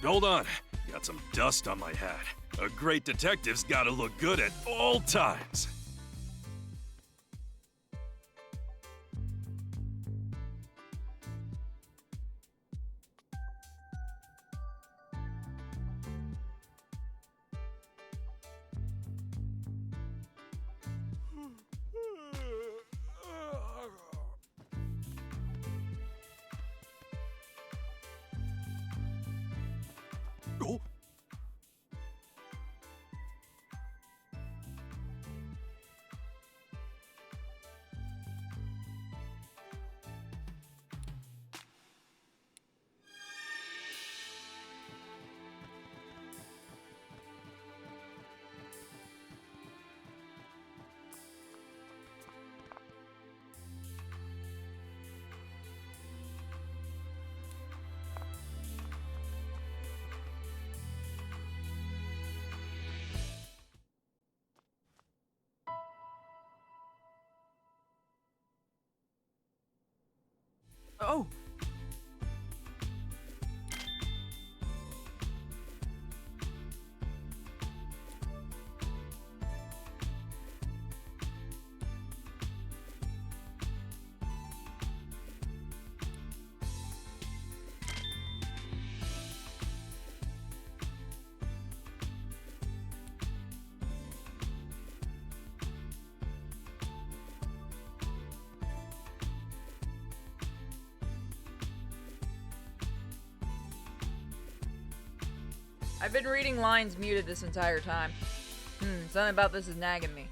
Hold on. Got some dust on my hat. A great detective's gotta look good at all times. Oh. Oh! I've been reading lines muted this entire time. Something about this is nagging me.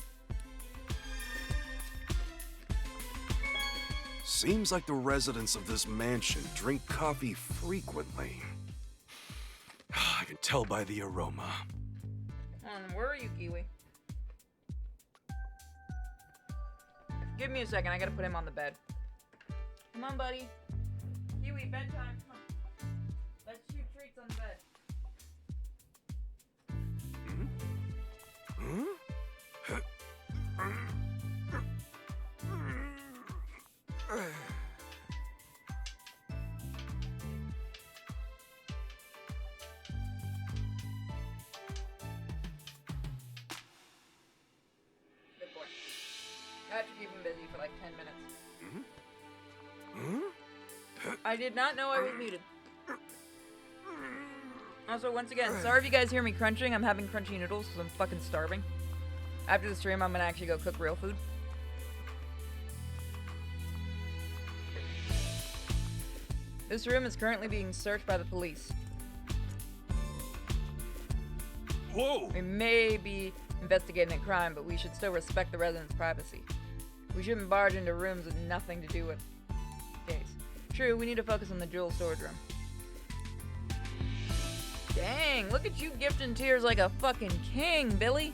Seems like the residents of this mansion drink coffee frequently. I can tell by the aroma. Where are you, Kiwi? Give me a second, I gotta put him on the bed. Come on, buddy. Kiwi, bedtime, come on. Let's shoot treats on the bed. Good boy. I have to keep him busy for like 10 minutes. I did not know I was muted. Also, once again, sorry if you guys hear me crunching. I'm having crunchy noodles because I'm fucking starving. After the stream, I'm gonna actually go cook real food. This room is currently being searched by the police. Whoa! We may be investigating a crime, but we should still respect the residents' privacy. We shouldn't barge into rooms with nothing to do with the case. True, we need to focus on the jewel storage room. Dang, look at you gifting tears like a fucking king, Billy.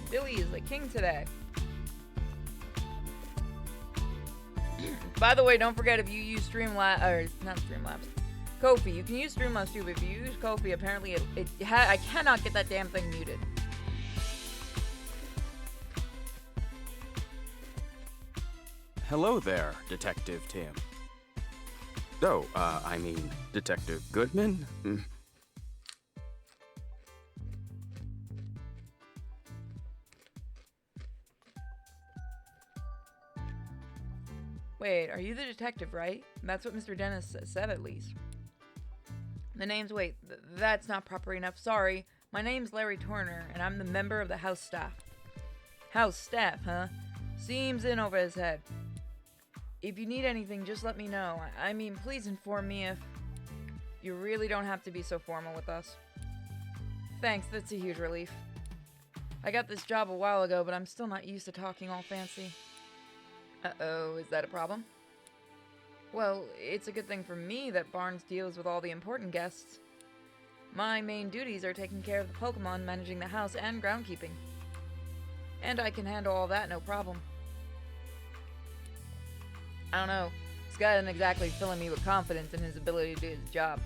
Billy is the king today. By the way, don't forget if you use Streamlabs, or not Streamlabs, Ko-fi. You can use Streamlabs too, but if you use Ko-fi, apparently I cannot get that damn thing muted. Hello there, Detective Tim. Oh, I mean, Detective Goodman? Wait, are you the detective, right? That's what Mr. Dennis said, at least. The name's... Wait, that's not proper enough. Sorry. My name's Larry Turner, and I'm the member of the house staff. House staff, huh? Seems in over his head. If you need anything, just let me know. I mean, please inform me if... You really don't have to be so formal with us. Thanks, that's a huge relief. I got this job a while ago, but I'm still not used to talking all fancy. Uh-oh, is that a problem? Well, it's a good thing for me that Barnes deals with all the important guests. My main duties are taking care of the Pokemon, managing the house, and groundkeeping. And I can handle all that, no problem. I don't know, this guy isn't exactly filling me with confidence in his ability to do his job.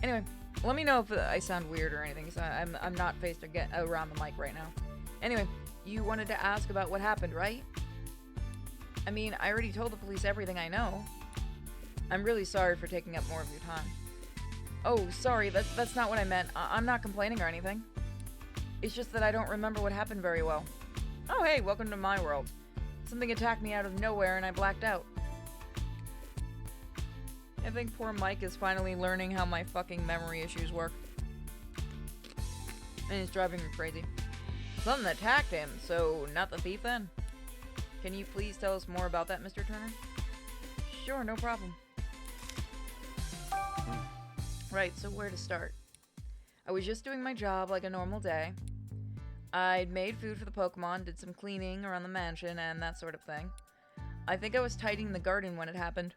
Anyway, let me know if I sound weird or anything, so I'm not faced around the mic right now. Anyway, you wanted to ask about what happened, right? I mean, I already told the police everything I know. I'm really sorry for taking up more of your time. Oh, sorry, that's not what I meant. I'm not complaining or anything. It's just that I don't remember what happened very well. Oh, hey, welcome to my world. Something attacked me out of nowhere and I blacked out. I think poor Mike is finally learning how my fucking memory issues work. And it's driving me crazy. Something attacked him, so not the thief then? Can you please tell us more about that, Mr. Turner? Sure, no problem. Right, so where to start? I was just doing my job like a normal day. I'd made food for the Pokemon, did some cleaning around the mansion, and that sort of thing. I think I was tidying the garden when it happened.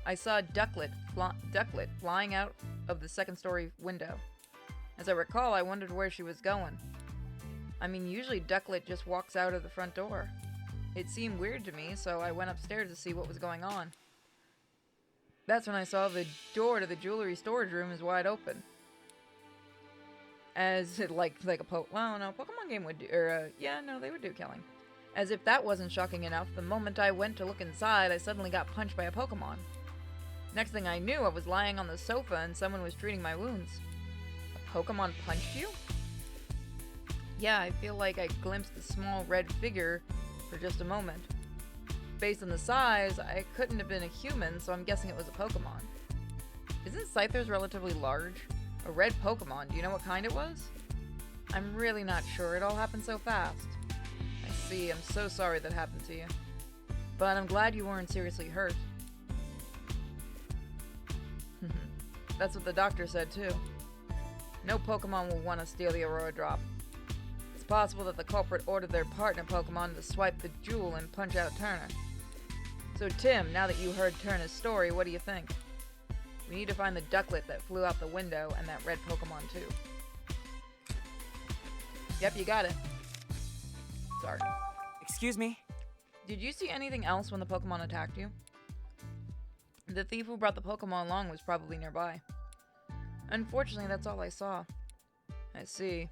I saw Ducklett flying out of the second-story window. As I recall, I wondered where she was going. I mean, usually Ducklett just walks out of the front door. It seemed weird to me, so I went upstairs to see what was going on. That's when I saw the door to the jewelry storage room is wide open. As it, like a Pokemon game would do, they would do killing. As if that wasn't shocking enough, the moment I went to look inside, I suddenly got punched by a Pokemon. Next thing I knew, I was lying on the sofa and someone was treating my wounds. A Pokemon punched you? Yeah, I feel like I glimpsed a small red figure for just a moment. Based on the size, I couldn't have been a human, so I'm guessing it was a Pokemon. Isn't Scythers relatively large? A red Pokemon, do you know what kind it was? I'm really not sure, it all happened so fast. I see, I'm so sorry that happened to you. But I'm glad you weren't seriously hurt. That's what the doctor said too. No Pokemon will want to steal the Aurora Drop. It's possible that the culprit ordered their partner Pokemon to swipe the jewel and punch out Turner. So Tim, now that you heard Turner's story, what do you think? We need to find the Ducklett that flew out the window and that red Pokemon too. Yep, you got it. Sorry. Excuse me? Did you see anything else when the Pokemon attacked you? The thief who brought the Pokemon along was probably nearby. Unfortunately, that's all I saw. I see.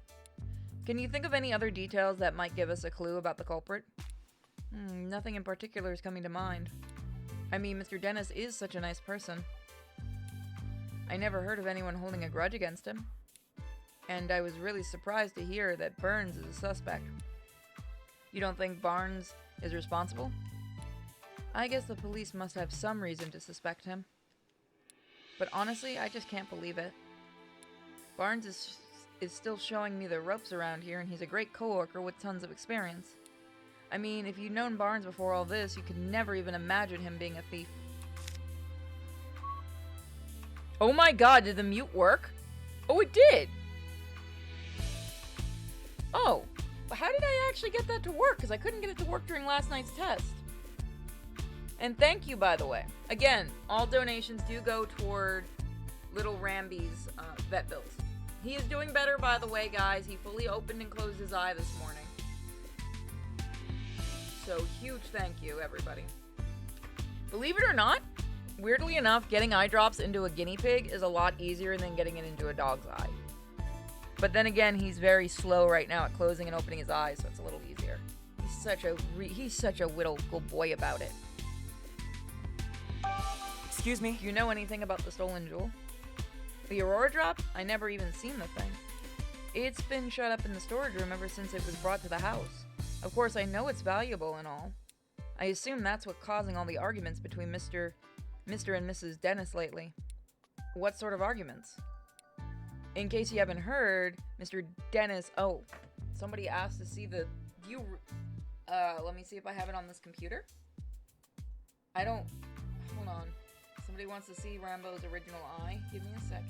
Can you think of any other details that might give us a clue about the culprit? Nothing in particular is coming to mind. I mean, Mr. Dennis is such a nice person. I never heard of anyone holding a grudge against him. And I was really surprised to hear that Burns is a suspect. You don't think Barnes is responsible? I guess the police must have some reason to suspect him. But honestly, I just can't believe it. Barnes is still showing me the ropes around here, and he's a great coworker with tons of experience. I mean, if you'd known Barnes before all this, you could never even imagine him being a thief. Oh my god, did the mute work? Oh, it did! Oh, how did I actually get that to work? Because I couldn't get it to work during last night's test. And thank you, by the way. Again, all donations do go toward little Ramby's vet bills. He is doing better, by the way, guys. He fully opened and closed his eye this morning. So, huge thank you, everybody. Believe it or not, weirdly enough, getting eye drops into a guinea pig is a lot easier than getting it into a dog's eye. But then again, he's very slow right now at closing and opening his eyes, so it's a little easier. He's such a little good boy about it. Excuse me? Do you know anything about the stolen jewel? The Aurora Drop? I never even seen the thing. It's been shut up in the storage room ever since it was brought to the house. Of course, I know it's valuable and all. I assume that's what's causing all the arguments between Mr. and Mrs. Dennis lately. What sort of arguments? In case you haven't heard, Mr. Dennis... Oh, somebody asked to see the view... let me see if I have it on this computer. I don't... Hold on. Somebody wants to see Rambo's original eye. Give me a second.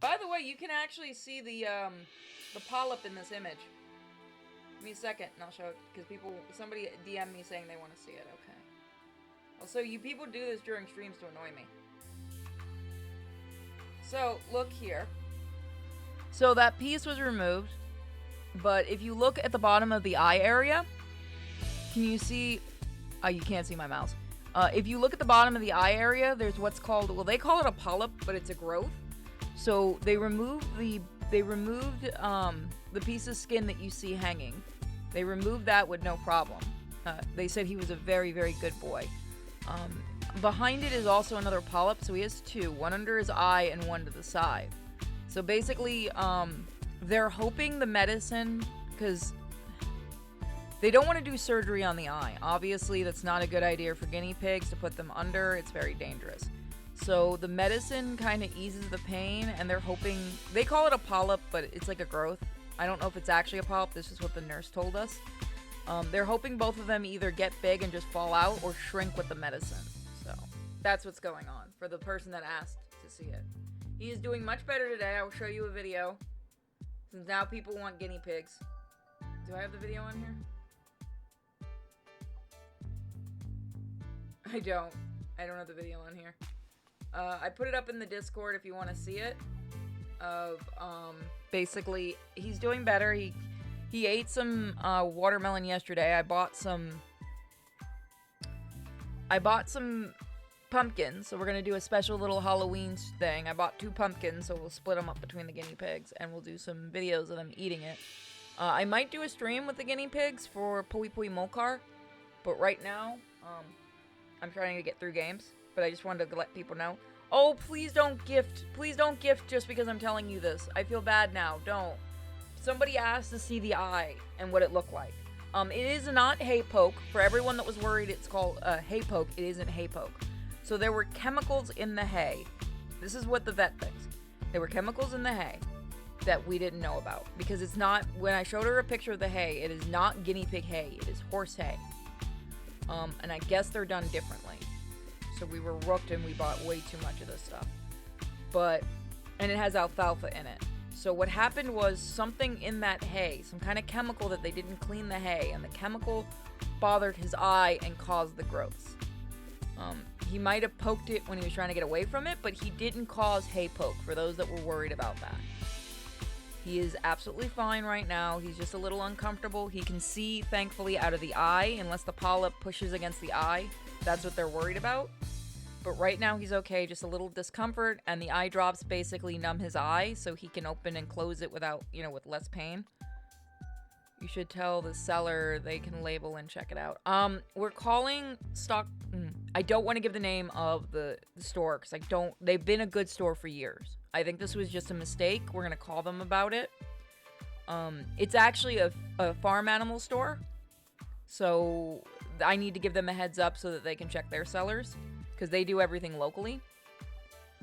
By the way, you can actually see the polyp in this image. Give me a second and I'll show it, because somebody DM'd me saying they want to see it. Okay. Also, you people do this during streams to annoy me. So, look here. So that piece was removed, but if you look at the bottom of the eye area, can you see You can't see my mouse. If you look at the bottom of the eye area, there's what's called, well, they call it a polyp, but it's a growth. So they removed the piece of skin that you see hanging. They removed that with no problem. They said he was a very, very good boy. Behind it is also another polyp, so he has two, one under his eye and one to the side. So basically, they're hoping the medicine, because they don't want to do surgery on the eye. Obviously, that's not a good idea for guinea pigs to put them under. It's very dangerous. So the medicine kind of eases the pain, and they're hoping, they call it a polyp, but it's like a growth. I don't know if it's actually a polyp. This is what the nurse told us. They're hoping both of them either get big and just fall out or shrink with the medicine. So that's what's going on for the person that asked to see it. He is doing much better today. I will show you a video, since now people want guinea pigs. Do I have the video on here? I don't have the video on here. I put it up in the Discord if you want to see it. Basically, he's doing better. He ate some watermelon yesterday. I bought some pumpkins, so we're gonna do a special little Halloween thing. I bought 2 pumpkins, so we'll split them up between the guinea pigs, and we'll do some videos of them eating it. I might do a stream with the guinea pigs for Pui Pui Molcar, but right now, I'm trying to get through games, but I just wanted to let people know. Oh, please don't gift. Please don't gift just because I'm telling you this. I feel bad now. Don't. Somebody asked to see the eye and what it looked like. It is not hay poke. For everyone that was worried it's called hay poke, it isn't hay poke. So there were chemicals in the hay. This is what the vet thinks. There were chemicals in the hay that we didn't know about. Because it's not, when I showed her a picture of the hay, it is not guinea pig hay. It is horse hay. And I guess they're done differently. So we were rooked and we bought way too much of this stuff. And it has alfalfa in it. So what happened was something in that hay, some kind of chemical that they didn't clean the hay, and the chemical bothered his eye and caused the growths. He might have poked it when he was trying to get away from it, but he didn't cause hay poke, for those that were worried about that. He is absolutely fine right now. He's just a little uncomfortable. He can see, thankfully, out of the eye, unless the polyp pushes against the eye. That's what they're worried about. But right now he's okay, just a little discomfort, and the eye drops basically numb his eye, so he can open and close it without, with less pain. You should tell the seller they can label and check it out. We're calling stock... I don't want to give the name of the store, because they've been a good store for years. I think this was just a mistake. We're going to call them about it. It's actually a farm animal store, so I need to give them a heads up so that they can check their sellers, because they do everything locally.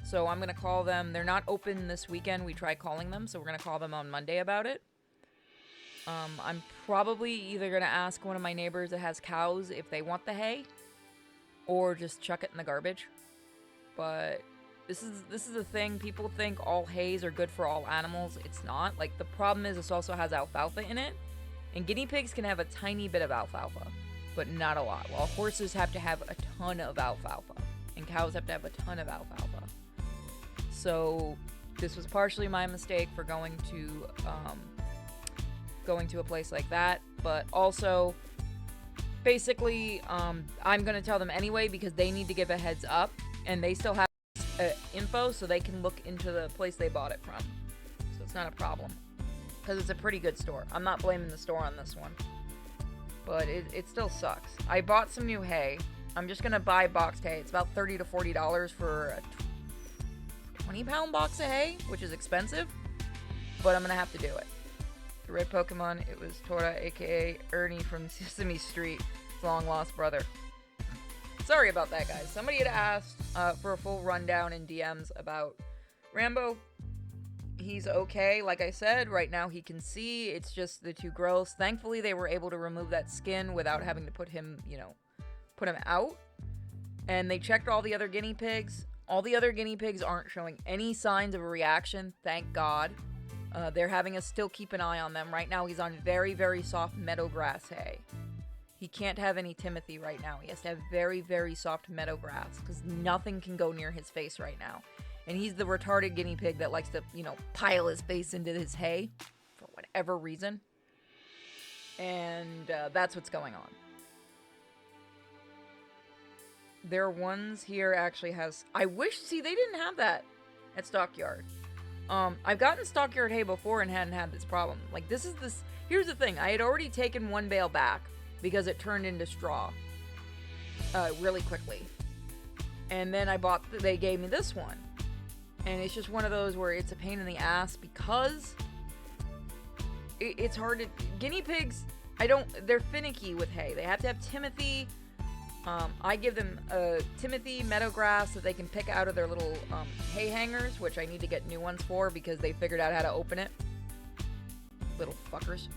So I'm going to call them. They're not open this weekend. We tried calling them, so we're going to call them on Monday about it. I'm probably either going to ask one of my neighbors that has cows if they want the hay, or just chuck it in the garbage. But this is the thing. People think all hays are good for all animals. It's not. Like, the problem is this also has alfalfa in it, and guinea pigs can have a tiny bit of alfalfa, but not a lot. While horses have to have a ton of alfalfa, and cows have to have a ton of alfalfa. So this was partially my mistake for going to a place like that, but also basically I'm gonna tell them anyway, because they need to give a heads up, and they still have info so they can look into the place they bought it from. So it's not a problem, because it's a pretty good store. I'm not blaming the store on this one, but it still sucks. I bought some new hay. I'm just gonna buy boxed hay. It's about $30 to $40 for a 20-pound box of hay, which is expensive, but I'm gonna have to do it. The red Pokemon, it was Tora, aka Ernie from Sesame Street, his long-lost brother. Sorry about that, guys. Somebody had asked for a full rundown in DMs about Rambo. He's okay, like I said. Right now he can see. It's just the 2 growths. Thankfully, they were able to remove that skin without having to put him out. And they checked all the other guinea pigs. All the other guinea pigs aren't showing any signs of a reaction, thank God. They're having us still keep an eye on them. Right now he's on very, very soft meadow grass hay. He can't have any Timothy right now. He has to have very, very soft meadow grass, because nothing can go near his face right now. And he's the retarded guinea pig that likes to, pile his face into his hay for whatever reason. And that's what's going on. Their ones here actually has... I wish... See, they didn't have that at Stockyard. I've gotten Stockyard hay before and hadn't had this problem. Like, this is this... Here's the thing. I had already taken one bale back because it turned into straw really quickly. And then they gave me this one. And it's just one of those where it's a pain in the ass because it's hard to... Guinea pigs, they're finicky with hay. They have to have Timothy. I give them Timothy meadowgrass that they can pick out of their little hay hangers, which I need to get new ones for because they figured out how to open it. Little fuckers.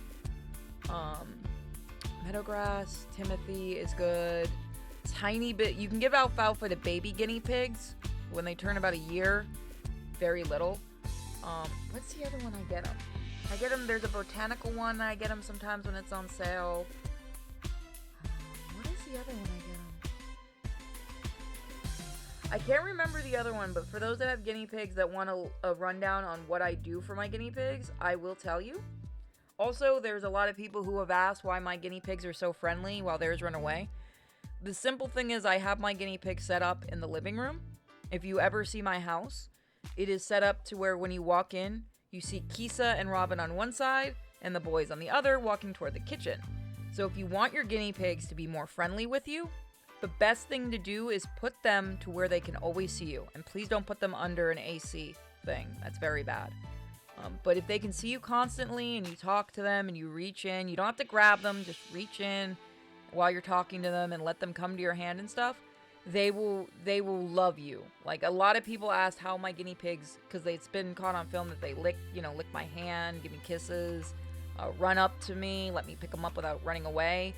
Meadowgrass, Timothy is good. Tiny bit. You can give alfalfa to baby guinea pigs when they turn about a year. Very little. What's the other one I get them? I get them, there's a botanical one I get them sometimes when it's on sale. What is the other one I get them? I can't remember the other one, but for those that have guinea pigs that want a rundown on what I do for my guinea pigs, I will tell you. Also, there's a lot of people who have asked why my guinea pigs are so friendly while theirs run away. The simple thing is I have my guinea pig set up in the living room. If you ever see my house, it is set up to where when you walk in, you see Kisa and Robin on one side and the boys on the other walking toward the kitchen. So if you want your guinea pigs to be more friendly with you, the best thing to do is put them to where they can always see you. And please don't put them under an AC thing. That's very bad. But if they can see you constantly and you talk to them and you reach in, you don't have to grab them, just reach in while you're talking to them and let them come to your hand and stuff. They will love you. Like, a lot of people asked how my guinea pigs, because it's been caught on film that they lick my hand, give me kisses, run up to me, let me pick them up without running away.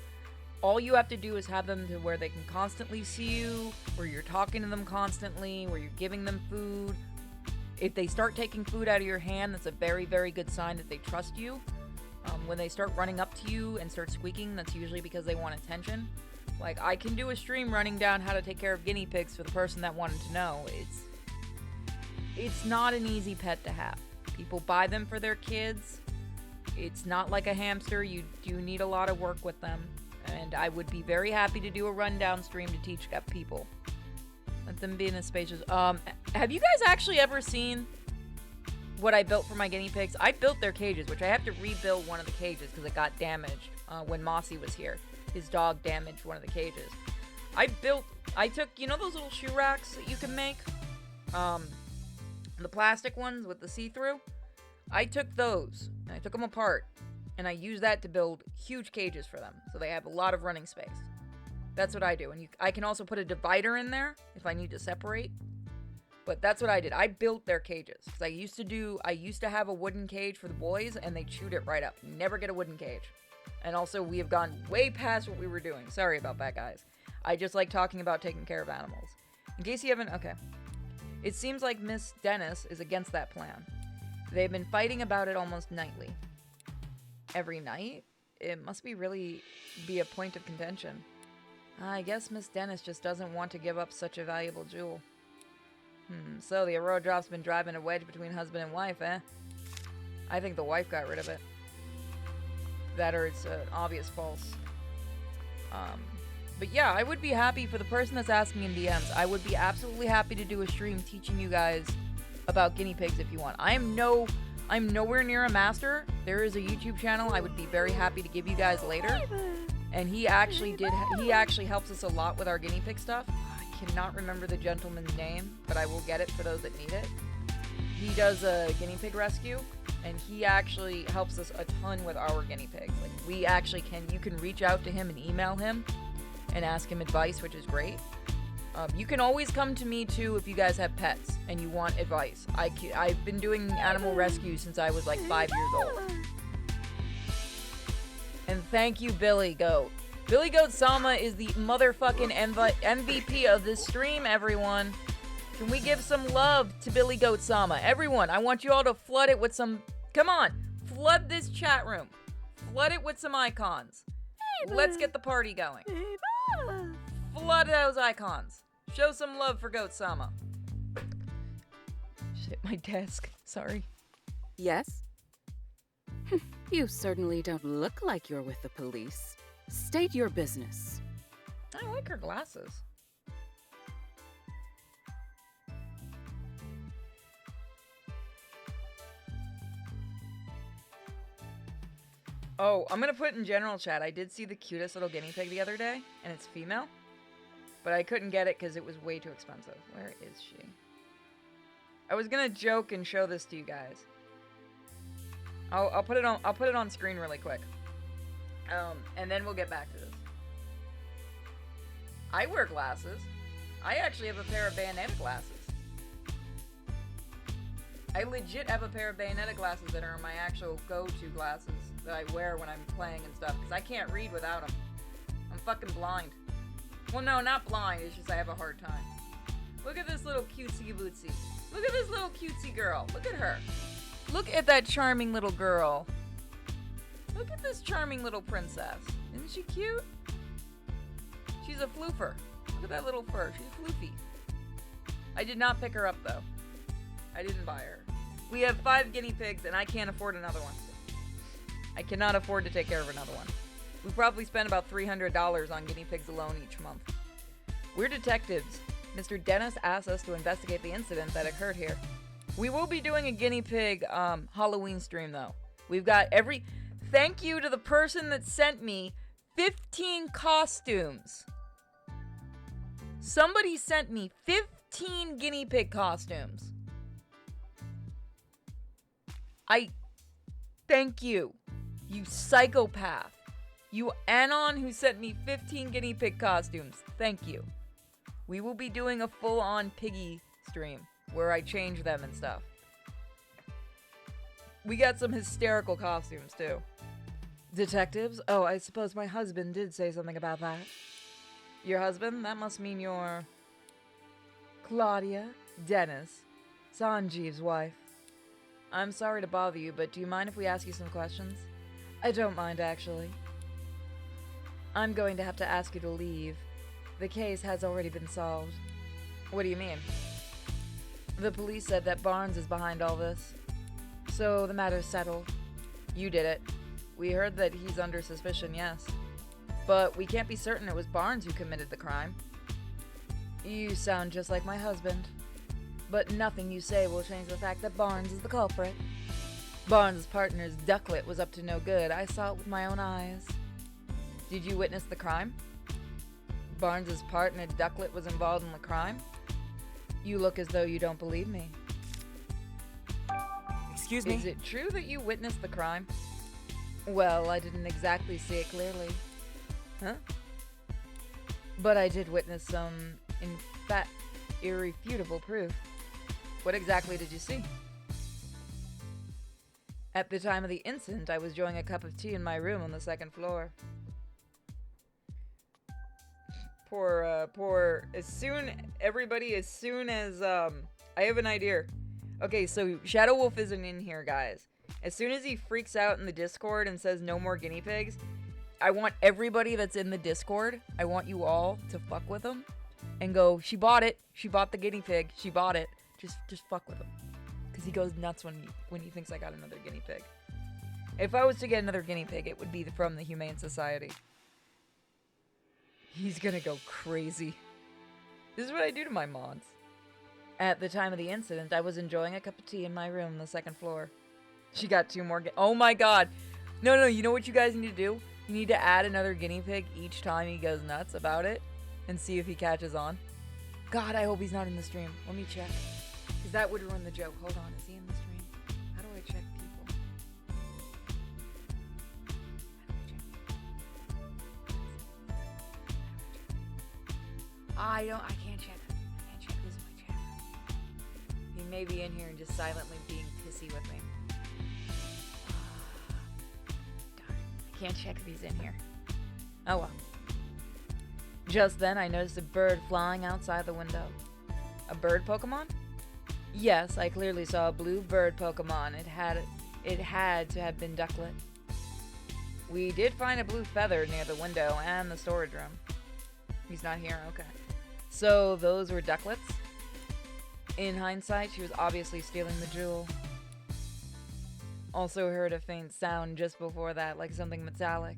All you have to do is have them to where they can constantly see you, where you're talking to them constantly, where you're giving them food. If they start taking food out of your hand, that's a very, very good sign that they trust you. When they start running up to you and start squeaking, that's usually because they want attention. Like, I can do a stream running down how to take care of guinea pigs for the person that wanted to know. It's not an easy pet to have. People buy them for their kids. It's not like a hamster. You do need a lot of work with them. And I would be very happy to do a rundown stream to teach people. Let them be in a spacious... have you guys actually ever seen what I built for my guinea pigs? I built their cages, which I have to rebuild one of the cages because it got damaged when Mossy was here. His dog damaged one of the cages. I took, those little shoe racks that you can make? The plastic ones with the see-through? I took those, and I took them apart, and I used that to build huge cages for them, so they have a lot of running space. That's what I do, and I can also put a divider in there if I need to separate, but that's what I did. I built their cages, because I used to have a wooden cage for the boys, and they chewed it right up. Never get a wooden cage. And also, we have gone way past what we were doing. Sorry about that, guys. I just like talking about taking care of animals. In case you haven't... Okay. It seems like Miss Dennis is against that plan. They've been fighting about it almost nightly. Every night? It must be a point of contention. I guess Miss Dennis just doesn't want to give up such a valuable jewel. So the Aurora Drop's been driving a wedge between husband and wife, eh? I think the wife got rid of it. That or it's an obvious false. But yeah, I would be happy for the person that's asking in DMs. I would be absolutely happy to do a stream teaching you guys about guinea pigs if you want. I'm nowhere near a master. There is a YouTube channel I would be very happy to give you guys later. And he actually helps us a lot with our guinea pig stuff. I cannot remember the gentleman's name, but I will get it for those that need it. He does a guinea pig rescue. And he actually helps us a ton with our guinea pigs. Like, you can reach out to him and email him and ask him advice, which is great. You can always come to me, too, if you guys have pets and you want advice. I've been doing animal rescue since I was, 5 years old. And thank you, Billy Goat. Billy Goat Sama is the motherfucking MVP of this stream, everyone. Can we give some love to Billy Goat Sama? Everyone, I want you all to flood it with some... Come on! Flood this chat room. Flood it with some icons. Let's get the party going. Flood those icons. Show some love for Goat Sama. Just hit my desk. Sorry. Yes? You certainly don't look like you're with the police. State your business. I like her glasses. Oh, I'm gonna put in general chat. I did see the cutest little guinea pig the other day, and it's female. But I couldn't get it because it was way too expensive. Where is she? I was gonna joke and show this to you guys. I'll put it on screen really quick. And then we'll get back to this. I wear glasses. I actually have a pair of Bayonetta glasses. I legit have a pair of Bayonetta glasses that are my actual go-to glasses that I wear when I'm playing and stuff, because I can't read without them. I'm fucking blind. Well, no, not blind, it's just I have a hard time. Look at this little cutesy bootsy. Look at this little cutesy girl. Look at her. Look at that charming little girl. Look at this charming little princess. Isn't she cute? She's a floofer. Look at that little fur. She's floofy. I did not pick her up, though. I didn't buy her. We have 5 guinea pigs, and I can't afford another one. I cannot afford to take care of another one. We probably spend about $300 on guinea pigs alone each month. We're detectives. Mr. Dennis asked us to investigate the incident that occurred here. We will be doing a guinea pig Halloween stream, though. We've got every... Thank you to the person that sent me 15 costumes. Somebody sent me 15 guinea pig costumes. I thank you, you psychopath. You Anon who sent me 15 guinea pig costumes. Thank you. We will be doing a full-on piggy stream where I change them and stuff. We got some hysterical costumes too. Detectives? Oh, I suppose my husband did say something about that. Your husband? That must mean you're... Claudia Dennis, Sanjeev's wife. I'm sorry to bother you, but do you mind if we ask you some questions? I don't mind, actually. I'm going to have to ask you to leave. The case has already been solved. What do you mean? The police said that Barnes is behind all this. So the matter's settled. You did it. We heard that he's under suspicion, yes. But we can't be certain it was Barnes who committed the crime. You sound just like my husband. But nothing you say will change the fact that Barnes is the culprit. Barnes' partner's Ducklett was up to no good. I saw it with my own eyes. Did you witness the crime? Barnes' partner Ducklett was involved in the crime? You look as though you don't believe me. Excuse me? Is it true that you witnessed the crime? Well, I didn't exactly see it clearly. Huh? But I did witness some, in fact, irrefutable proof. What exactly did you see? At the time of the incident, I was enjoying a cup of tea in my room on the 2nd floor. As soon as, I have an idea. Okay, so Shadow Wolf isn't in here, guys. As soon as he freaks out in the Discord and says no more guinea pigs, I want everybody that's in the Discord, I want you all to fuck with him and go, she bought it. She bought the guinea pig. She bought it. Just fuck with him. Because he goes nuts when he thinks I got another guinea pig. If I was to get another guinea pig, it would be from the Humane Society. He's gonna go crazy. This is what I do to my mods. At the time of the incident, I was enjoying a cup of tea in my room on the 2nd floor. She got 2 more oh my god. No, you know what you guys need to do? You need to add another guinea pig each time he goes nuts about it and see if he catches on. God, I hope he's not in the stream. Let me check. Because that would ruin the joke. Hold on, is he in the stream? How do I check people? I can't check. I can't check who's in my chat. He may be in here and just silently being pissy with me. Darn. I can't check if he's in here. Oh well. Just then, I noticed a bird flying outside the window. A bird Pokemon? Yes, I clearly saw a blue bird Pokemon. It had to have been Ducklett. We did find a blue feather near the window and the storage room. He's not here, okay. So those were Duckletts? In hindsight, she was obviously stealing the jewel. Also heard a faint sound just before that, like something metallic.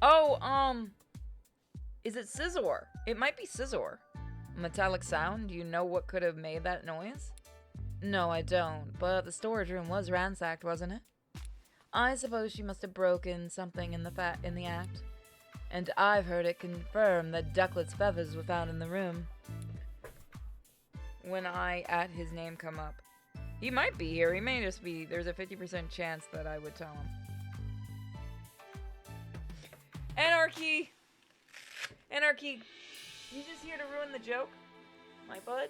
Oh, is it Scizor? It might be Scizor. Metallic sound? Do you know what could have made that noise? No, I don't, but the storage room was ransacked, wasn't it? I suppose she must have broken something in the act. And I've heard it confirmed that Ducklett's feathers were found in the room. When I at his name come up. He might be here. He may just be. There's a 50% chance that I would tell him. Anarchy! Anarchy! You just here to ruin the joke? My bud?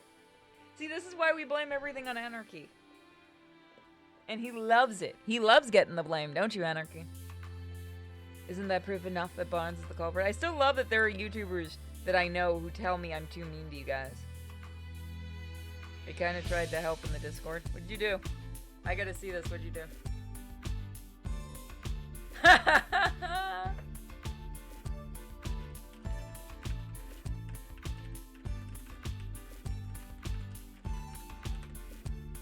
See, this is why we blame everything on Anarchy. And he loves it. He loves getting the blame, don't you, Anarchy? Isn't that proof enough that Barnes is the culprit? I still love that there are YouTubers that I know who tell me I'm too mean to you guys. I kind of tried to help in the Discord. What'd you do? I gotta see this. What'd you do?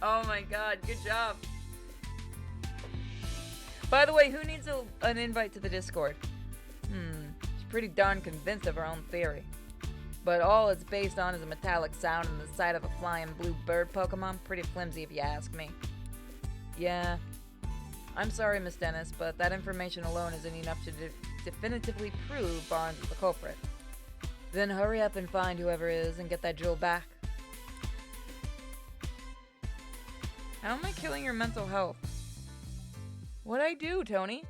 Oh my god, good job. By the way, who needs an invite to the Discord? She's pretty darn convinced of her own theory. But all it's based on is a metallic sound and the sight of a flying blue bird Pokemon. Pretty flimsy if you ask me. Yeah. I'm sorry, Miss Dennis, but that information alone isn't enough to definitively prove Barnes is the culprit. Then hurry up and find whoever is and get that jewel back. How am I killing your mental health? What'd I do, Tony?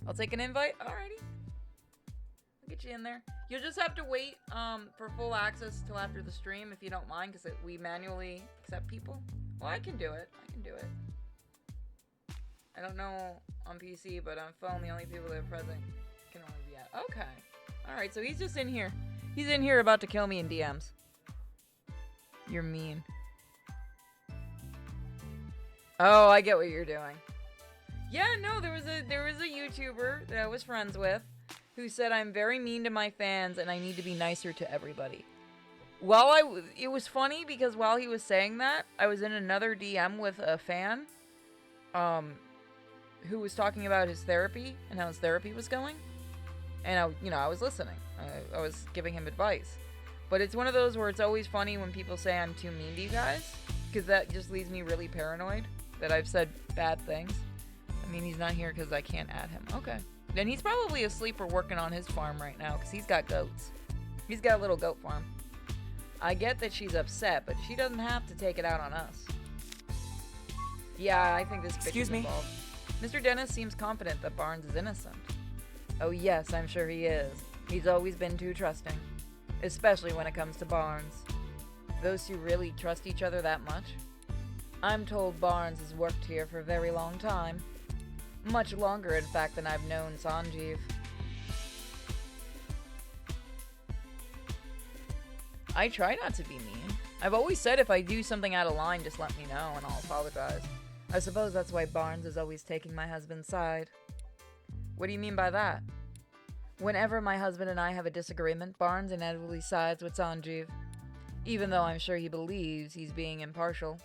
I'll take an invite? Alrighty. I'll get you in there. You'll just have to wait for full access till after the stream if you don't mind, because we manually accept people. Well, I can do it. I can do it. I don't know on PC, but on phone, the only people that are present can only be at. Okay. Alright, so he's just in here. He's in here about to kill me in DMs. You're mean. Oh, I get what you're doing. Yeah, no, there was a YouTuber that I was friends with who said I'm very mean to my fans and I need to be nicer to everybody. It was funny because while he was saying that, I was in another DM with a fan, who was talking about his therapy and how his therapy was going, and I was listening. I was giving him advice, but it's one of those where it's always funny when people say I'm too mean to you guys, because that just leaves me really paranoid that I've said bad things. I mean, he's not here because I can't add him. Okay. Then he's probably asleep or working on his farm right now because he's got goats. He's got a little goat farm. I get that she's upset, but she doesn't have to take it out on us. Yeah, I think this bitch is involved. Mr. Dennis seems confident that Barnes is innocent. Oh yes, I'm sure he is. He's always been too trusting. Especially when it comes to Barnes. Those two really trust each other that much? I'm told Barnes has worked here for a very long time. Much longer, in fact, than I've known Sanjeev. I try not to be mean. I've always said if I do something out of line, just let me know and I'll apologize. I suppose that's why Barnes is always taking my husband's side. What do you mean by that? Whenever my husband and I have a disagreement, Barnes inevitably sides with Sanjeev, even though I'm sure he believes he's being impartial.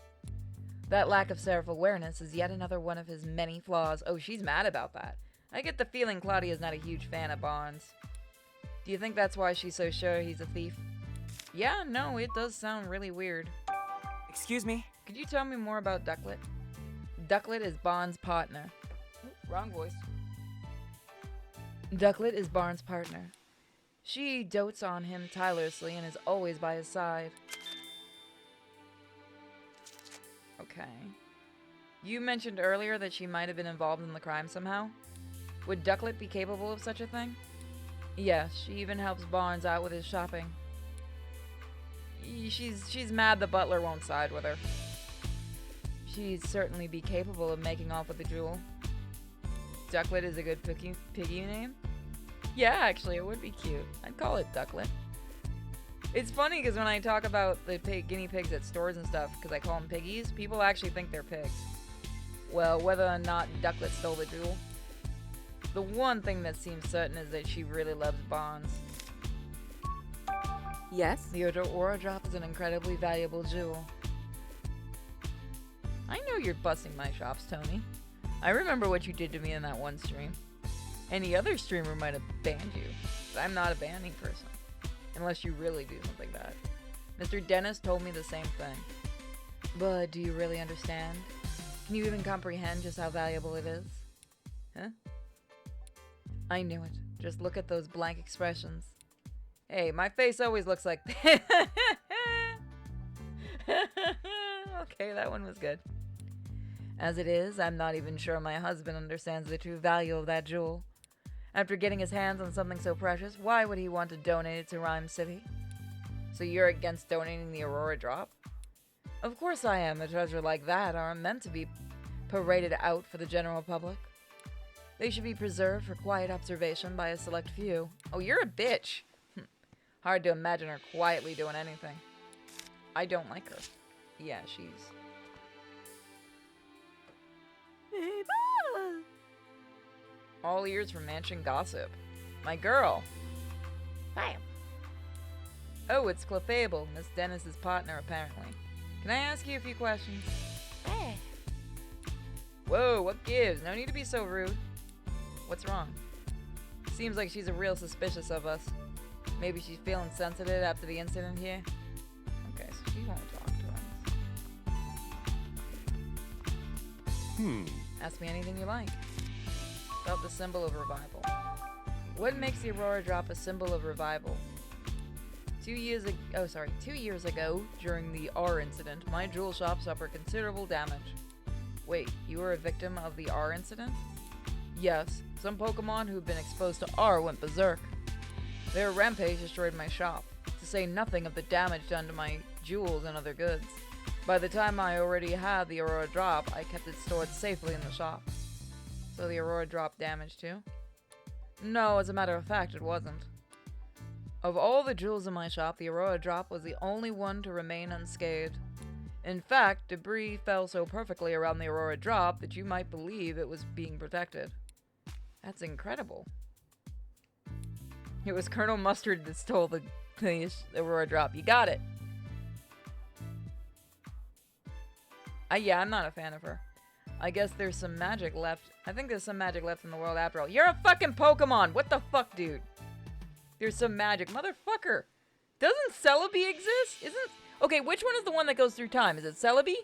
That lack of self-awareness is yet another one of his many flaws. Oh, she's mad about that. I get the feeling Claudia's not a huge fan of Barnes. Do you think that's why she's so sure he's a thief? Yeah, no, it does sound really weird. Excuse me? Could you tell me more about Ducklett? Ducklett is Barnes' partner. Ooh, wrong voice. Ducklett is Barnes' partner. She dotes on him tirelessly and is always by his side. Okay. You mentioned earlier that she might have been involved in the crime somehow. Would Ducklett be capable of such a thing? Yes, she even helps Barnes out with his shopping. She's mad the butler won't side with her. She'd certainly be capable of making off with the jewel. Ducklett is a good piggy name? Yeah, actually, it would be cute. I'd call it Ducklett. It's funny because when I talk about the guinea pigs at stores and stuff, because I call them piggies, people actually think they're pigs. Well, whether or not Ducklett stole the jewel, the one thing that seems certain is that she really loves Barnes. Yes? The Aura Drop is an incredibly valuable jewel. I know you're busting my chops, Tony. I remember what you did to me in that one stream. Any other streamer might have banned you, but I'm not a banning person. Unless you really do something bad. Mr. Dennis told me the same thing. But do you really understand? Can you even comprehend just how valuable it is? Huh? I knew it. Just look at those blank expressions. Hey, my face always looks like that. Okay, that one was good. As it is, I'm not even sure my husband understands the true value of that jewel. After getting his hands on something so precious, why would he want to donate it to Rhyme City? So you're against donating the Aurora Drop? Of course I am. A treasure like that aren't meant to be paraded out for the general public. They should be preserved for quiet observation by a select few. Oh, you're a bitch. Hard to imagine her quietly doing anything. I don't like her. Yeah, she's... All ears for mansion gossip. My girl. Bam. Oh, it's Clefable, Miss Dennis's partner, apparently. Can I ask you a few questions? Whoa, what gives? No need to be so rude. What's wrong? Seems like she's a real suspicious of us. Maybe she's feeling sensitive after the incident here. Okay, so she won't talk to us. Ask me anything you like. About the symbol of revival. What makes the Aurora Drop a symbol of revival? 2 years ago, during the R incident, my jewel shop suffered considerable damage. Wait, you were a victim of the R incident? Yes, some Pokemon who've been exposed to R went berserk. Their rampage destroyed my shop, to say nothing of the damage done to my jewels and other goods. By the time I already had the Aurora Drop, I kept it stored safely in the shop. So the Aurora Drop damaged too? No, as a matter of fact, it wasn't. Of all the jewels in my shop, the Aurora Drop was the only one to remain unscathed. In fact, debris fell so perfectly around the Aurora Drop that you might believe it was being protected. That's incredible. It was Colonel Mustard that stole the Aurora Drop. You got it. Yeah, I'm not a fan of her. I guess there's some magic left. I think there's some magic left in the world after all. You're a fucking Pokemon! What the fuck, dude? There's some magic. Motherfucker! Doesn't Celebi exist? Isn't... Okay, which one is the one that goes through time? Is it Celebi?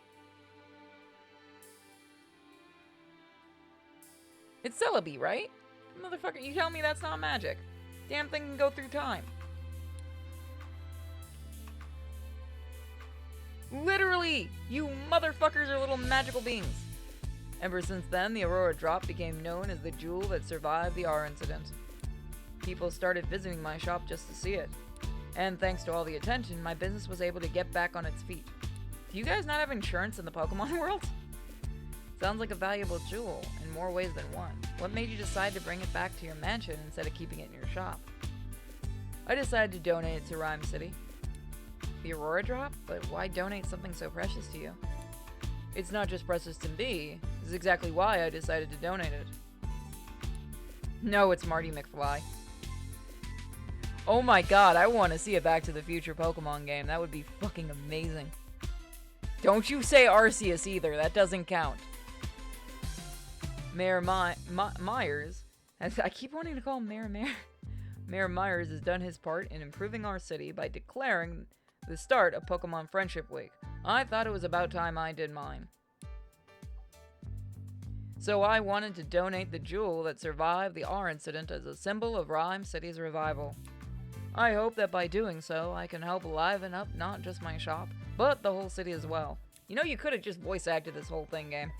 It's Celebi, right? Motherfucker, you tell me that's not magic. Damn thing can go through time. Literally! You motherfuckers are little magical beings. Ever since then, the Aurora Drop became known as the jewel that survived the R incident. People started visiting my shop just to see it. And thanks to all the attention, my business was able to get back on its feet. Do you guys not have insurance in the Pokemon world? Sounds like a valuable jewel, in more ways than one. What made you decide to bring it back to your mansion instead of keeping it in your shop? I decided to donate it to Rhyme City. The Aurora Drop? But why donate something so precious to you? It's not just precious to me. This is exactly why I decided to donate it. No, it's Marty McFly. Oh my god, I want to see a Back to the Future Pokemon game. That would be fucking amazing. Don't you say Arceus either. That doesn't count. Mayor Myers... I keep wanting to call him Mayor. Mayor Myers has done his part in improving our city by declaring the start of Pokemon Friendship Week. I thought it was about time I did mine. So I wanted to donate the jewel that survived the R incident as a symbol of Rhyme City's revival. I hope that by doing so, I can help liven up not just my shop, but the whole city as well. You know, you could have just voice acted this whole thing, game.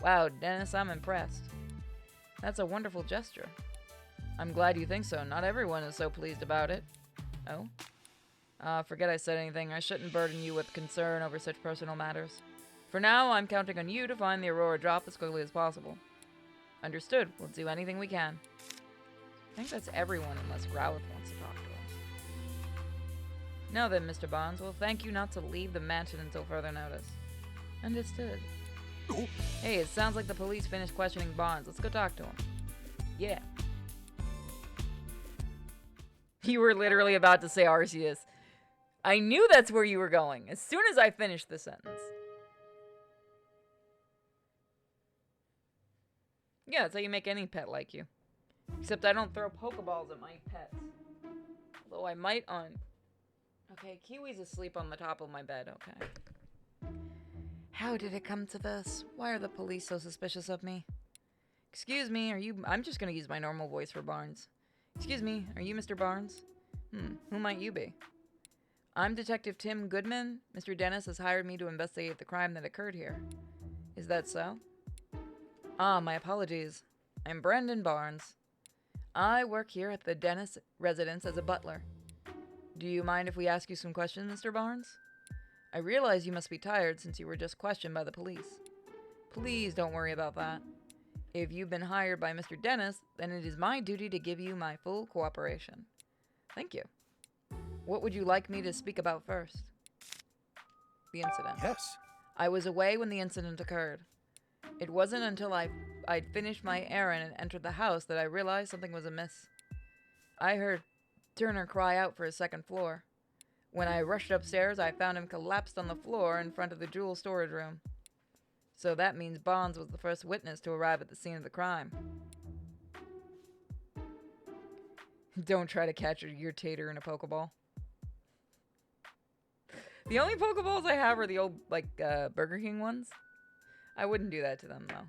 Wow, Dennis, I'm impressed. That's a wonderful gesture. I'm glad you think so. Not everyone is so pleased about it. Oh? Forget I said anything. I shouldn't burden you with concern over such personal matters. For now, I'm counting on you to find the Aurora Drop as quickly as possible. Understood. We'll do anything we can. I think that's everyone unless Growlithe wants to talk to us. Now then, Mr. Bonds, we'll thank you not to leave the mansion until further notice. Understood. Oh. Hey, it sounds like the police finished questioning Bonds. Let's go talk to him. Yeah. You were literally about to say Arceus. I knew that's where you were going, as soon as I finished the sentence. Yeah, that's how you make any pet like you. Except I don't throw Pokeballs at my pets. Although I might on... Okay, Kiwi's asleep on the top of my bed, okay. How did it come to this? Why are the police so suspicious of me? Excuse me, are you... I'm just gonna use my normal voice for Barnes. Excuse me, are you Mr. Barnes? Who might you be? I'm Detective Tim Goodman. Mr. Dennis has hired me to investigate the crime that occurred here. Is that so? Ah, my apologies. I'm Brandon Barnes. I work here at the Dennis residence as a butler. Do you mind if we ask you some questions, Mr. Barnes? I realize you must be tired since you were just questioned by the police. Please don't worry about that. If you've been hired by Mr. Dennis, then it is my duty to give you my full cooperation. Thank you. What would you like me to speak about first? The incident. Yes. I was away when the incident occurred. It wasn't until I'd finished my errand and entered the house that I realized something was amiss. I heard Turner cry out for his second floor. When I rushed upstairs, I found him collapsed on the floor in front of the jewel storage room. So that means Bonds was the first witness to arrive at the scene of the crime. Don't try to catch your tater in a Pokeball. The only Pokeballs I have are the old, Burger King ones. I wouldn't do that to them, though.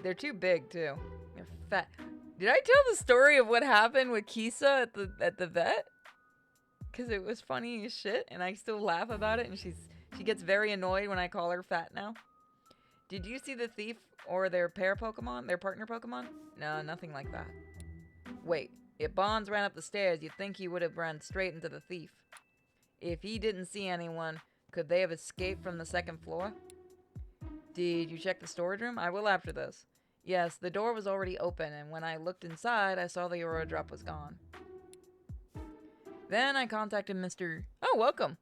They're too big, too. They're fat. Did I tell the story of what happened with Kisa at the vet? Because it was funny as shit, and I still laugh about it, and she gets very annoyed when I call her fat now. Did you see the thief or their pair Pokemon? Their partner Pokemon? No, nothing like that. Wait, if Bonds ran up the stairs, you'd think he would have run straight into the thief. If he didn't see anyone, could they have escaped from the second floor? Did you check the storage room? I will after this. Yes, the door was already open, and when I looked inside, I saw the Aurora Drop was gone. Then I contacted Mr. Oh, welcome.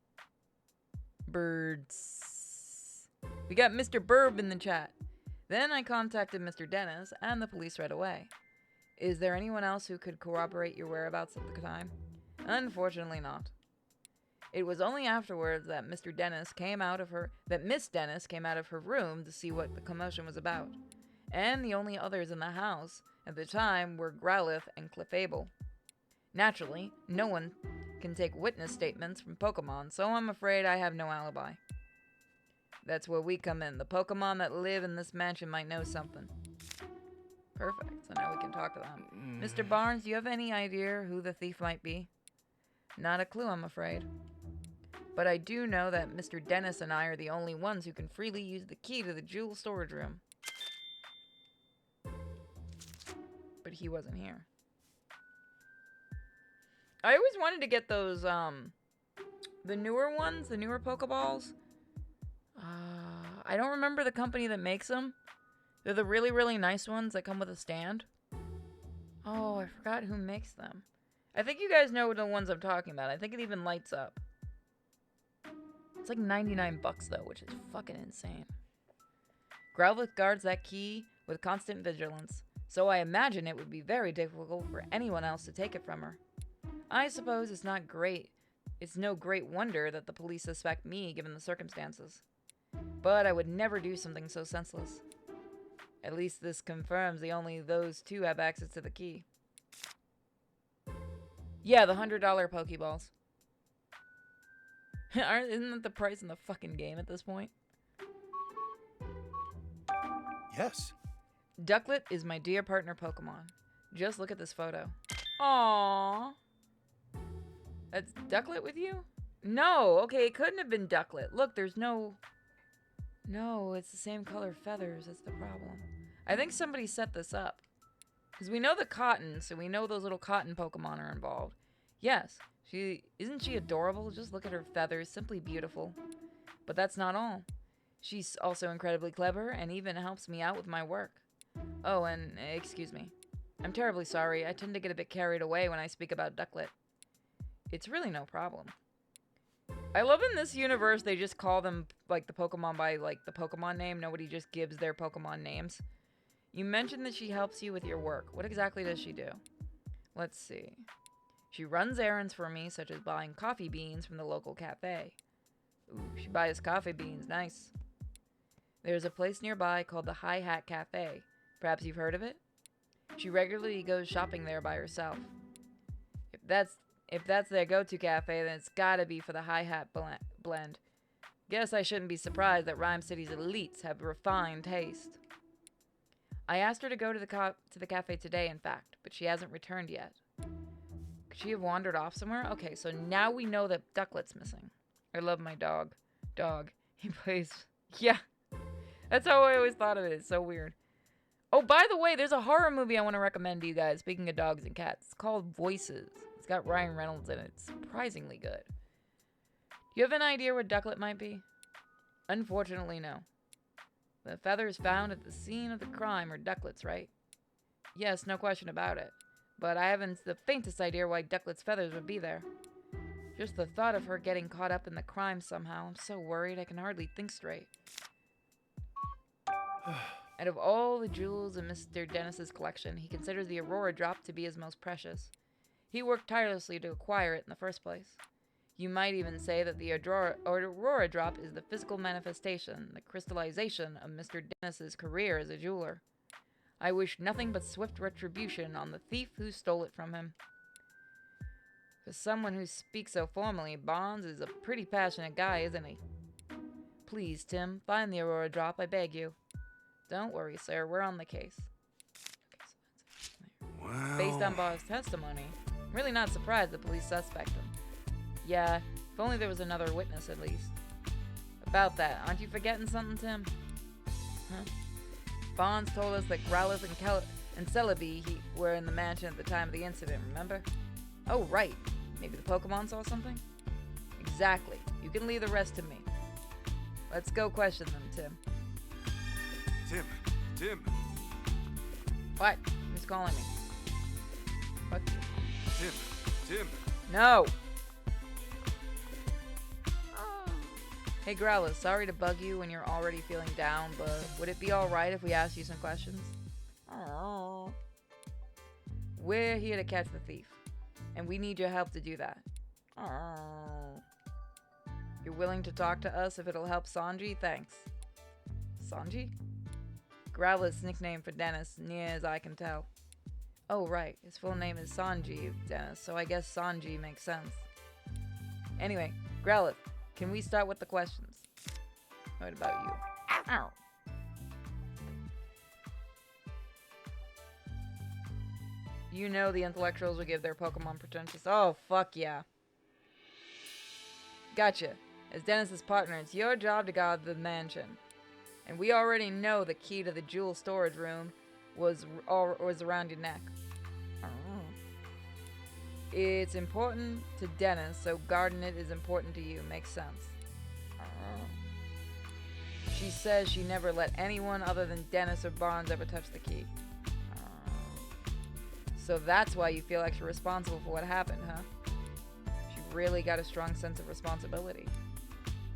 Birds. We got Mr. Burb in the chat. Then I contacted Mr. Dennis and the police right away. Is there anyone else who could corroborate your whereabouts at the time? Unfortunately not. It was only afterwards that Miss Dennis came out of her room to see what the commotion was about. And the only others in the house at the time were Growlithe and Clefable. Naturally, no one can take witness statements from Pokemon, so I'm afraid I have no alibi. That's where we come in. The Pokemon that live in this mansion might know something. Perfect, so now we can talk to them. Mr. Barnes, do you have any idea who the thief might be? Not a clue, I'm afraid. But I do know that Mr. Dennis and I are the only ones who can freely use the key to the jewel storage room. But he wasn't here. I always wanted to get those, the newer ones, the newer Pokeballs. I don't remember the company that makes them. They're the really, really nice ones that come with a stand. Oh, I forgot who makes them. I think you guys know the ones I'm talking about. I think it even lights up. It's like 99 bucks though, which is fucking insane. Growlithe guards that key with constant vigilance, so I imagine it would be very difficult for anyone else to take it from her. I suppose it's not great. It's no great wonder that the police suspect me given the circumstances. But I would never do something so senseless. At least this confirms only those two have access to the key. Yeah, the $100 Pokeballs. Isn't that the price in the fucking game at this point? Yes. Ducklett is my dear partner Pokemon. Just look at this photo. Aww. That's Ducklett with you? No, okay, it couldn't have been Ducklett. Look, there's no... No, it's the same color feathers. That's the problem. I think somebody set this up. Because we know the cotton, so we know those little cotton Pokemon are involved. Yes, isn't she adorable? Just look at her feathers, simply beautiful. But that's not all. She's also incredibly clever and even helps me out with my work. Oh, and excuse me. I'm terribly sorry. I tend to get a bit carried away when I speak about Ducklett. It's really no problem. I love in this universe they just call them, like, the Pokemon by, like, the Pokemon name. Nobody just gives their Pokemon names. You mentioned that she helps you with your work. What exactly does she do? Let's see. She runs errands for me, such as buying coffee beans from the local cafe. Ooh, she buys coffee beans. Nice. There's a place nearby called the High Hat Cafe. Perhaps you've heard of it? She regularly goes shopping there by herself. If that's their go-to cafe, then it's gotta be for the High Hat blend. Guess I shouldn't be surprised that Rhyme City's elites have refined taste. I asked her to go to the cafe today, in fact, but she hasn't returned yet. Could she have wandered off somewhere? Okay, so now we know that Ducklett's missing. I love my dog. Dog. He plays... Yeah. That's how I always thought of it. It's so weird. Oh, by the way, there's a horror movie I want to recommend to you guys, speaking of dogs and cats. It's called Voices. It's got Ryan Reynolds in it. It's surprisingly good. Do you have an idea where Ducklett might be? Unfortunately, no. The feathers found at the scene of the crime are Ducklett's, right? Yes, no question about it. But I haven't the faintest idea why Ducklett's feathers would be there. Just the thought of her getting caught up in the crime somehow. I'm so worried I can hardly think straight. Out of all the jewels in Mr. Dennis's collection, he considers the Aurora Drop to be his most precious. He worked tirelessly to acquire it in the first place. You might even say that the Aurora Drop is the physical manifestation, the crystallization of Mr. Dennis's career as a jeweler. I wish nothing but swift retribution on the thief who stole it from him. For someone who speaks so formally, Bonds is a pretty passionate guy, isn't he? Please, Tim, find the Aurora Drop, I beg you. Don't worry, sir, we're on the case. Well... Based on Bob's testimony, I'm really not surprised the police suspect him. Yeah, if only there was another witness at least. About that, aren't you forgetting something, Tim? Huh? Bonds told us that Growlithe and Celebi were in the mansion at the time of the incident, remember? Oh, right. Maybe the Pokemon saw something? Exactly. You can leave the rest to me. Let's go question them, Tim. Tim. What? Who's calling me? What? Tim. No! Hey Growlithe, sorry to bug you when you're already feeling down, but would it be alright if we asked you some questions? Oh. We're here to catch the thief, and we need your help to do that. Oh. You're willing to talk to us if it'll help Sanji? Thanks. Sanji? Growlithe's nickname for Dennis, near as I can tell. Oh, right. His full name is Sanji Dennis, so I guess Sanji makes sense. Anyway, Growlithe, can we start with the questions? What about you? Ow. You know the intellectuals will give their Pokemon pretentious. Oh, fuck yeah. Gotcha. As Dennis's partner, it's your job to guard the mansion. And we already know the key to the jewel storage room was around your neck. It's important to Dennis, so guarding it is important to you. Makes sense. She says she never let anyone other than Dennis or Barnes ever touch the key. So that's why you feel extra responsible for what happened, huh? She really got a strong sense of responsibility.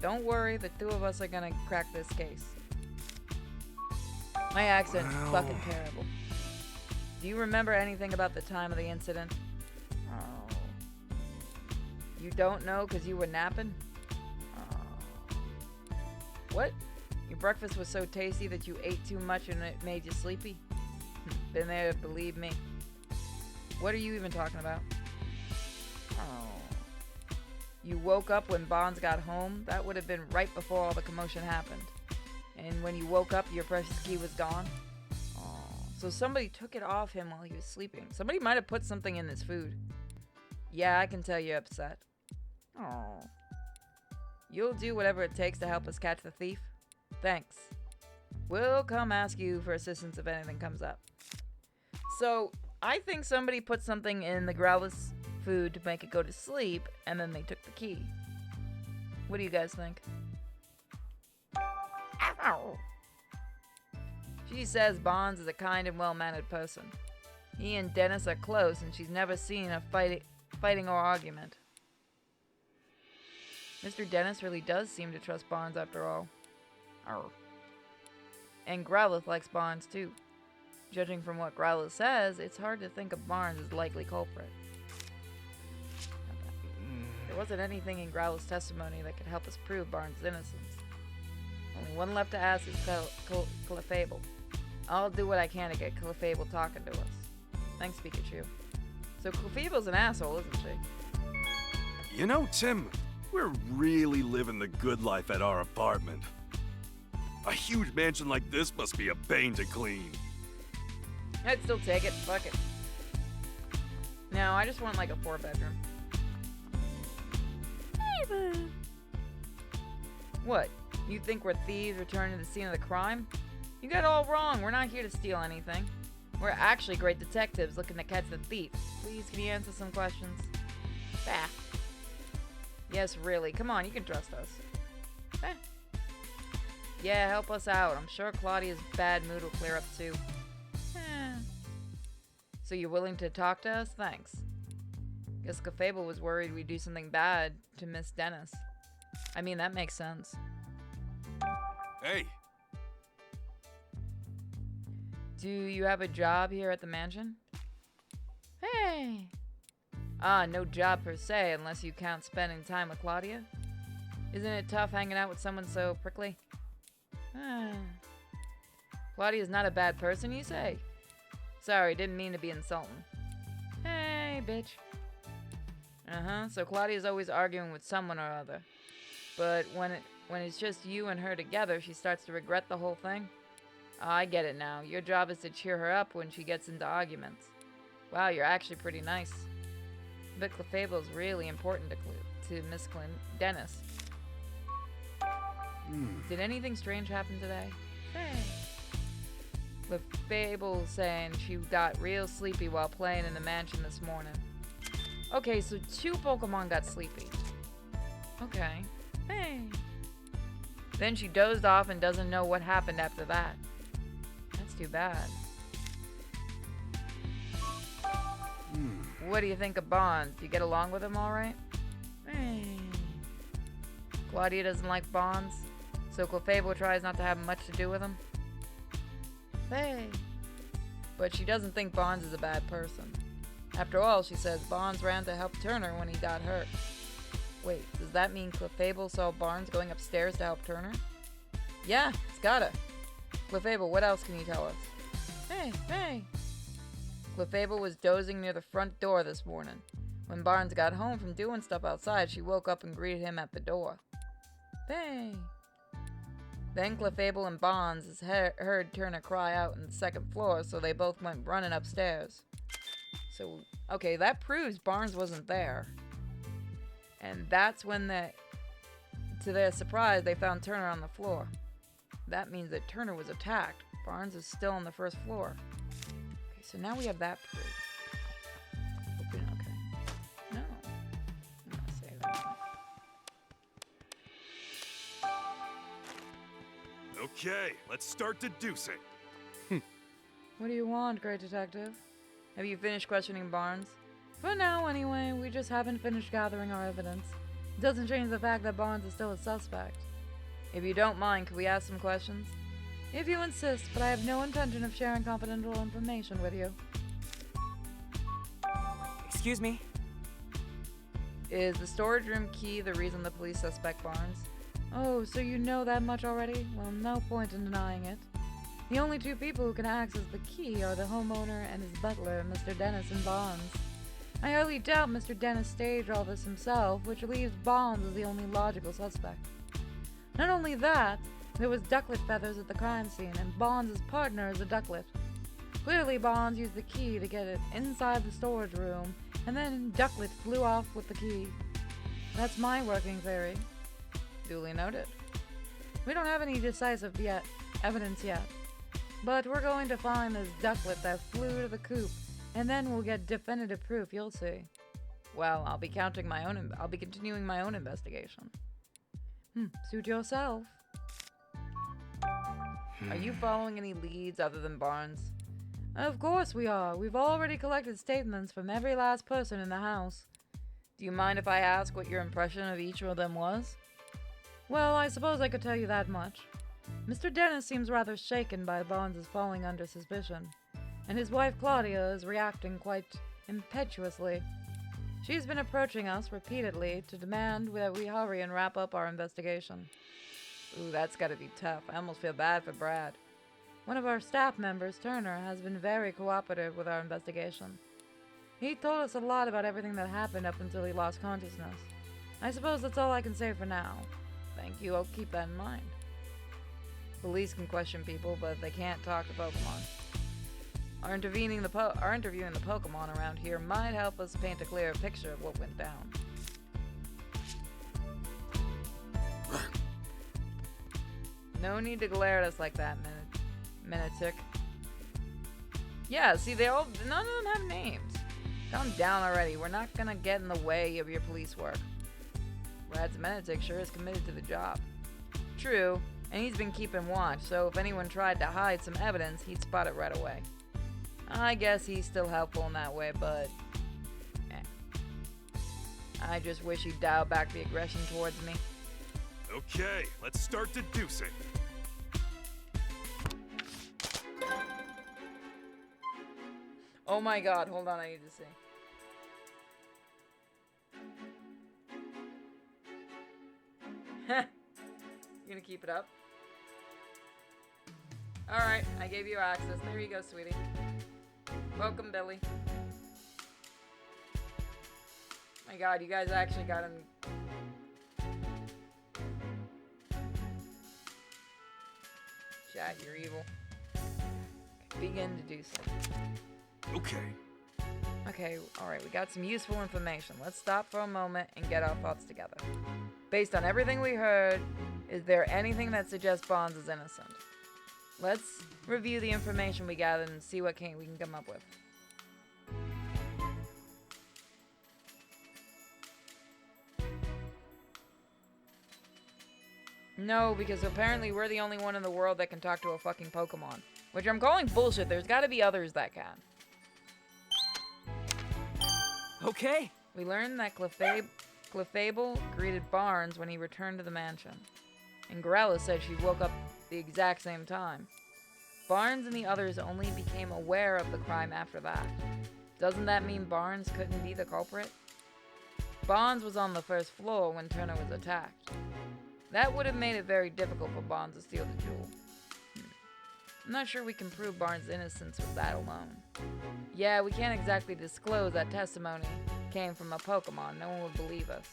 Don't worry, the two of us are gonna crack this case. My accent's fucking terrible. Do you remember anything about the time of the incident? Oh. You don't know because you were napping? Oh. What? Your breakfast was so tasty that you ate too much and it made you sleepy? Been there, believe me. What are you even talking about? Oh. You woke up when Bonds got home? That would have been right before all the commotion happened. And when you woke up, your precious key was gone? Oh. So somebody took it off him while he was sleeping. Somebody might have put something in his food. Yeah, I can tell you're upset. Oh. You'll do whatever it takes to help us catch the thief? Thanks. We'll come ask you for assistance if anything comes up. So, I think somebody put something in the Growlithe's food to make it go to sleep, and then they took the key. What do you guys think? Ow. She says Bonds is a kind and well-mannered person. He and Dennis are close, and she's never seen a fighting or argument. Mr. Dennis really does seem to trust Bonds after all. Arr. And Growlithe likes Bonds too. Judging from what Growlithe says, it's hard to think of Barnes as likely culprit. There wasn't anything in Growlithe's testimony that could help us prove Barnes' innocence. Only one left to ask is Clefable. I'll do what I can to get Clefable talking to us. Thanks, Pikachu. So Clefable's an asshole, isn't she? You know, Tim, We're really living the good life at our apartment. A huge mansion like this must be a bane to clean. I'd still take it. Fuck it. No, I just want like a 4-bedroom. What? You think we're thieves returning to the scene of the crime? You got it all wrong. We're not here to steal anything. We're actually great detectives looking to catch the thief. Please, can you answer some questions? Bah. Yes, really. Come on, you can trust us. Yeah, help us out. I'm sure Claudia's bad mood will clear up too. So you're willing to talk to us? Thanks. Guess Clefable was worried we'd do something bad to Miss Dennis. I mean, that makes sense. Hey, Do you have a job here at the mansion? Hey! Ah, no job per se, unless you count spending time with Claudia. Isn't it tough hanging out with someone so prickly? Claudia's not a bad person, you say? Sorry, didn't mean to be insulting. Hey, bitch. So Claudia's always arguing with someone or other. But when it's just you and her together, she starts to regret the whole thing? Oh, I get it now. Your job is to cheer her up when she gets into arguments. Wow, you're actually pretty nice. But Clefable's really important to Miss Dennis. Did anything strange happen today? Hey. Clefable's saying she got real sleepy while playing in the mansion this morning. Okay, so 2 Pokemon got sleepy. Okay. Hey. Then she dozed off and doesn't know what happened after that. That's too bad. What do you think of Bonds? Do you get along with him all right? Hey. Claudia doesn't like Bonds, so Clefable tries not to have much to do with him. Hey. But she doesn't think Bonds is a bad person. After all, she says Bonds ran to help Turner when he got hurt. Wait, does that mean Clefable saw Barnes going upstairs to help Turner? Yeah, it's gotta. Clefable, what else can you tell us? Hey! Clefable was dozing near the front door this morning. When Barnes got home from doing stuff outside, she woke up and greeted him at the door. Hey! Then Clefable and Bonds heard Turner cry out on the 2nd floor, so they both went running upstairs. So, okay, that proves Barnes wasn't there. And that's when to their surprise, they found Turner on the floor. That means that Turner was attacked. Barnes is still on the 1st floor. Okay, so now we have that proof. Okay. No. I'm gonna say that. okay, let's start deducing. What do you want, great detective? Have you finished questioning Barnes? For now, anyway. We just haven't finished gathering our evidence. It doesn't change the fact that Barnes is still a suspect. If you don't mind, could we ask some questions? If you insist, but I have no intention of sharing confidential information with you. Excuse me? Is the storage room key the reason the police suspect Barnes? Oh, so you know that much already? Well, no point in denying it. The only 2 people who can access the key are the homeowner and his butler, Mr. Dennis and Bonds. I highly doubt Mr. Dennis staged all this himself, which leaves Bonds as the only logical suspect. Not only that, there was Ducklett feathers at the crime scene, and Bonds' partner is a Ducklett. Clearly, Bonds used the key to get it inside the storage room, and then Ducklett flew off with the key. That's my working theory. Duly noted. We don't have any decisive evidence yet, but we're going to find this Ducklett that flew to the coop, and then we'll get definitive proof. You'll see. Well, I'll be continuing my own investigation. Suit yourself. Are you following any leads other than Barnes? Of course we are. We've already collected statements from every last person in the house. Do you mind if I ask what your impression of each of them was? Well, I suppose I could tell you that much. Mr. Dennis seems rather shaken by Barnes' falling under suspicion, and his wife Claudia is reacting quite impetuously. She's been approaching us repeatedly to demand that we hurry and wrap up our investigation. Ooh, that's gotta be tough. I almost feel bad for Brad. One of our staff members, Turner, has been very cooperative with our investigation. He told us a lot about everything that happened up until he lost consciousness. I suppose that's all I can say for now. Thank you, I'll keep that in mind. Police can question people, but they can't talk to Pokemon. Our interviewing the Pokemon around here might help us paint a clearer picture of what went down. No need to glare at us like that, Minitic. Yeah, see, none of them have names. Calm down already. We're not gonna get in the way of your police work. Rad's Minitic sure is committed to the job. True, and he's been keeping watch, so if anyone tried to hide some evidence, he'd spot it right away. I guess he's still helpful in that way, but... I just wish he'd dial back the aggression towards me. Okay, let's start deducing. Oh my god, hold on, I need to see. You gonna keep it up? Alright, I gave you access. There you go, sweetie. Welcome, Billy. My god, you guys actually got him. Chat, you're evil. Begin to do so. Okay. Okay, alright, we got some useful information. Let's stop for a moment and get our thoughts together. Based on everything we heard, is there anything that suggests Bonds is innocent? Let's review the information we gathered and see what we can come up with. No, because apparently we're the only one in the world that can talk to a fucking Pokemon. Which I'm calling bullshit. There's gotta be others that can. Okay. We learned that Clefable greeted Barnes when he returned to the mansion. And Gorilla said she woke up the exact same time. Barnes and the others only became aware of the crime after that. Doesn't that mean Barnes couldn't be the culprit? Bonds was on the first floor when Turner was attacked. That would have made it very difficult for Bonds to steal the jewel. I'm not sure we can prove Barnes' innocence with that alone. Yeah, we can't exactly disclose that testimony came from a Pokemon. No one would believe us.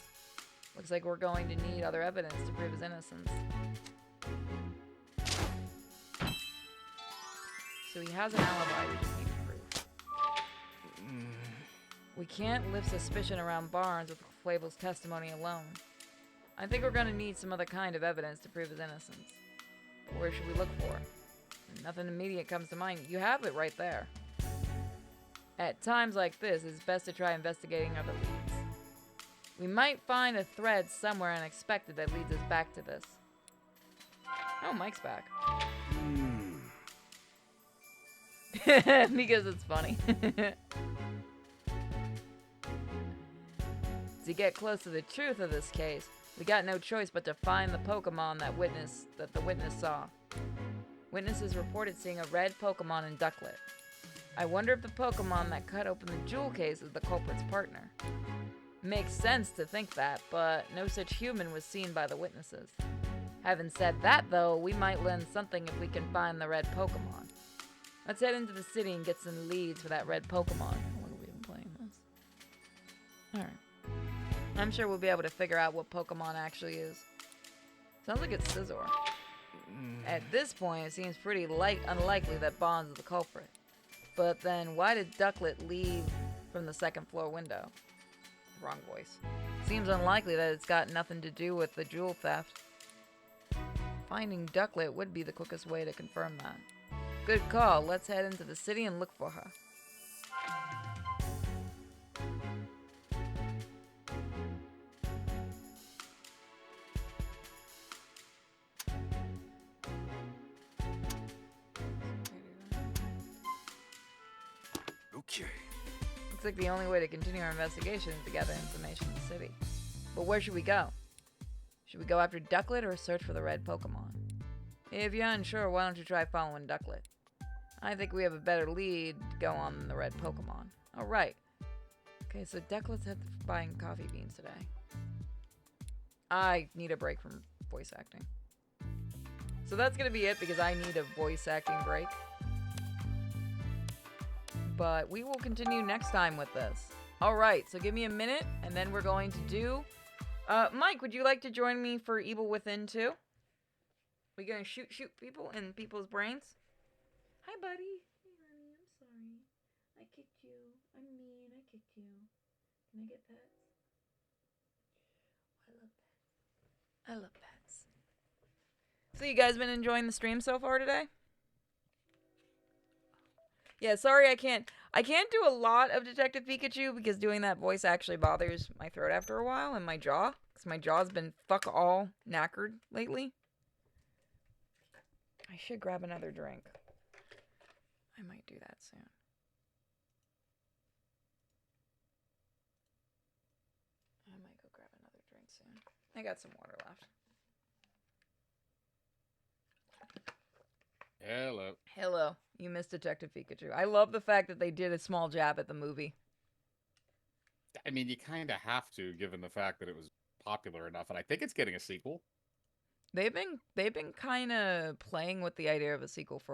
Looks like we're going to need other evidence to prove his innocence. So he has an alibi we just need to prove. We can't lift suspicion around Barnes with Flabel's testimony alone. I think we're going to need some other kind of evidence to prove his innocence. Where should we look for? Nothing immediate comes to mind. You have it right there. At times like this, it's best to try investigating other leads. We might find a thread somewhere unexpected that leads us back to this. Oh, Mike's back. Because it's funny. To get close to the truth of this case, we got no choice but to find the Pokemon that the witness saw. Witnesses reported seeing a red Pokemon in Ducklett. I wonder if the Pokemon that cut open the jewel case is the culprit's partner. Makes sense to think that, but no such human was seen by the witnesses. Having said that, though, we might learn something if we can find the red Pokemon. Let's head into the city and get some leads for that red Pokemon. How long have we been playing this? Alright. I'm sure we'll be able to figure out what Pokemon actually is. Sounds like it's Scizor. At this point, it seems pretty unlikely that Bonds is the culprit. But then, why did Ducklett leave from the second floor window? Wrong voice. Seems unlikely that it's got nothing to do with the jewel theft. Finding Ducklett would be the quickest way to confirm that. Good call. Let's head into the city and look for her. Okay. Looks like the only way to continue our investigation is to gather information in the city. But where should we go? Should we go after Ducklett or search for the red Pokemon? If you're unsure, why don't you try following Ducklett? I think we have a better lead to go on than the red Pokemon. Alright. Okay, so Ducklett's had buying coffee beans today. I need a break from voice acting. So that's gonna be it because I need a voice acting break. But we will continue next time with this. Alright, so give me a minute and then we're going to do Mike, would you like to join me for Evil Within 2? We gonna shoot people in people's brains? Hi, buddy. Hey, honey, I'm sorry. I kicked you. I'm mean. I kicked you. Can I get pets? I love pets. So you guys been enjoying the stream so far today? Yeah, sorry I can't do a lot of Detective Pikachu because doing that voice actually bothers my throat after a while and my jaw. Because my jaw's been fuck all knackered lately. I should grab another drink. I might do that soon. I might go grab another drink soon. I got some water left. Hello. Hello. You missed Detective Pikachu. I love the fact that they did a small jab at the movie. I mean, you kind of have to, given the fact that it was popular enough, and I think it's getting a sequel. They've been kind of playing with the idea of a sequel for.